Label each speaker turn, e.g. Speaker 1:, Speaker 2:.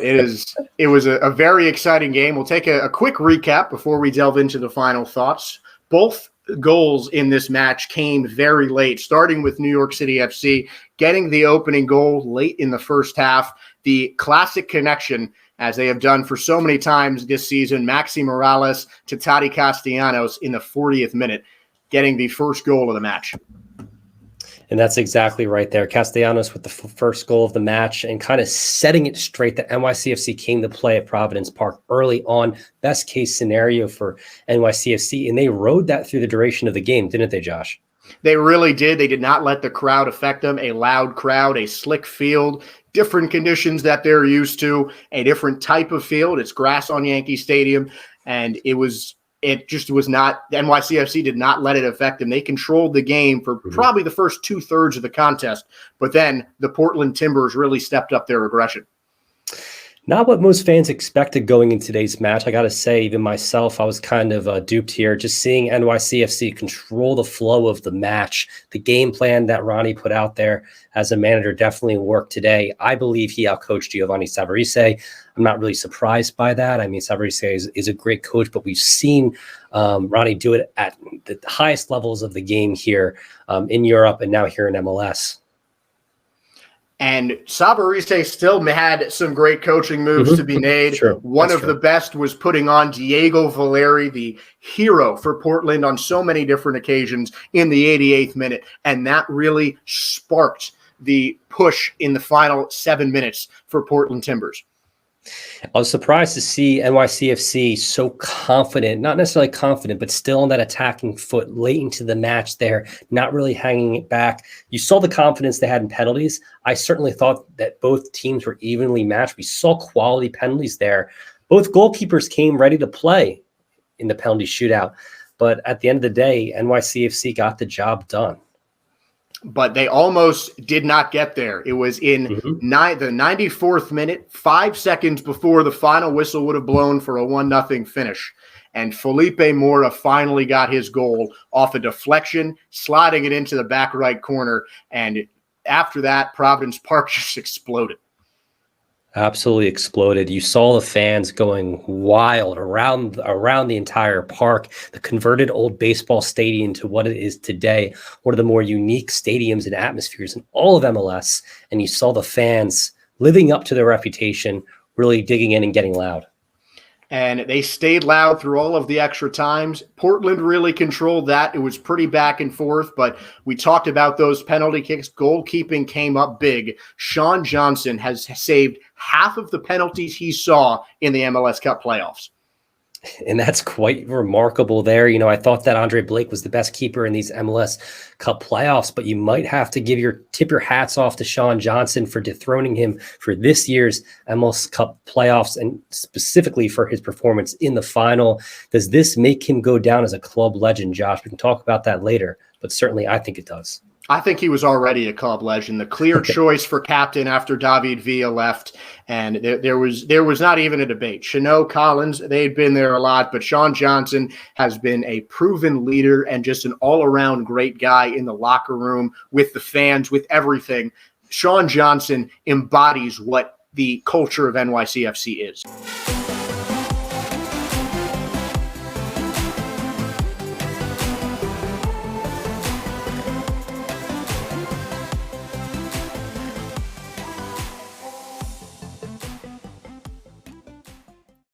Speaker 1: But it was a very exciting game. We'll take a quick recap before we delve into the final thoughts. Both goals in this match came very late, starting with New York City FC getting the opening goal late in the first half. The classic connection, as they have done for so many times this season, Maxi Morales to Tati Castellanos in the 40th minute, getting the first goal of the match.
Speaker 2: And that's exactly right there. Castellanos with the first goal of the match and kind of setting it straight that NYCFC came to play at Providence Park early on. Best case scenario for NYCFC. And they rode that through the duration of the game, didn't they, Josh?
Speaker 1: They really did. They did not let the crowd affect them. A loud crowd, a slick field, different conditions that they're used to, a different type of field. It's grass on Yankee Stadium. And it just was not, the NYCFC did not let it affect them. They controlled the game for probably the first 2/3 of the contest, but then the Portland Timbers really stepped up their aggression.
Speaker 2: Not what most fans expected going in today's match. I got to say, even myself, I was kind of duped here. Just seeing NYCFC control the flow of the match, the game plan that Ronnie put out there as a manager definitely worked today. I believe he outcoached Giovanni Savarese. I'm not really surprised by that. I mean, Savarese is a great coach, but we've seen Ronnie do it at the highest levels of the game here in Europe and now here in MLS.
Speaker 1: And Savarese still had some great coaching moves to be made. One of the best was putting on Diego Valeri, the hero for Portland on so many different occasions in the 88th minute. And that really sparked the push in the final 7 minutes for Portland Timbers.
Speaker 2: I was surprised to see NYCFC so confident, not necessarily confident, but still on that attacking foot late into the match there, not really hanging it back. You saw the confidence they had in penalties. I certainly thought that both teams were evenly matched. We saw quality penalties there. Both goalkeepers came ready to play in the penalty shootout. But at the end of the day, NYCFC got the job done.
Speaker 1: But they almost did not get there. It was in the 94th minute, 5 seconds before the final whistle would have blown for a 1-0 finish. And Felipe Mora finally got his goal off a deflection, sliding it into the back right corner. And after that, Providence Park just exploded.
Speaker 2: Absolutely exploded. You saw the fans going wild around the entire park, the converted old baseball stadium to what it is today, one of the more unique stadiums and atmospheres in all of MLS. And you saw the fans living up to their reputation, really digging in and getting loud.
Speaker 1: And they stayed loud through all of the extra times. Portland really controlled that. It was pretty back and forth, but we talked about those penalty kicks. Goalkeeping came up big. Sean Johnson has saved half of the penalties he saw in the MLS Cup playoffs.
Speaker 2: And that's quite remarkable there. You know, I thought that Andre Blake was the best keeper in these MLS Cup playoffs, but you might have to tip your hats off to Sean Johnson for dethroning him for this year's MLS Cup playoffs and specifically for his performance in the final. Does this make him go down as a club legend, Josh? We can talk about that later, but certainly I think it does.
Speaker 1: I think he was already a club legend, the clear choice for captain after David Villa left, and there was not even a debate. Chanot, Collins, they had been there a lot, but Sean Johnson has been a proven leader and just an all-around great guy in the locker room, with the fans, with everything. Sean Johnson embodies what the culture of NYCFC is.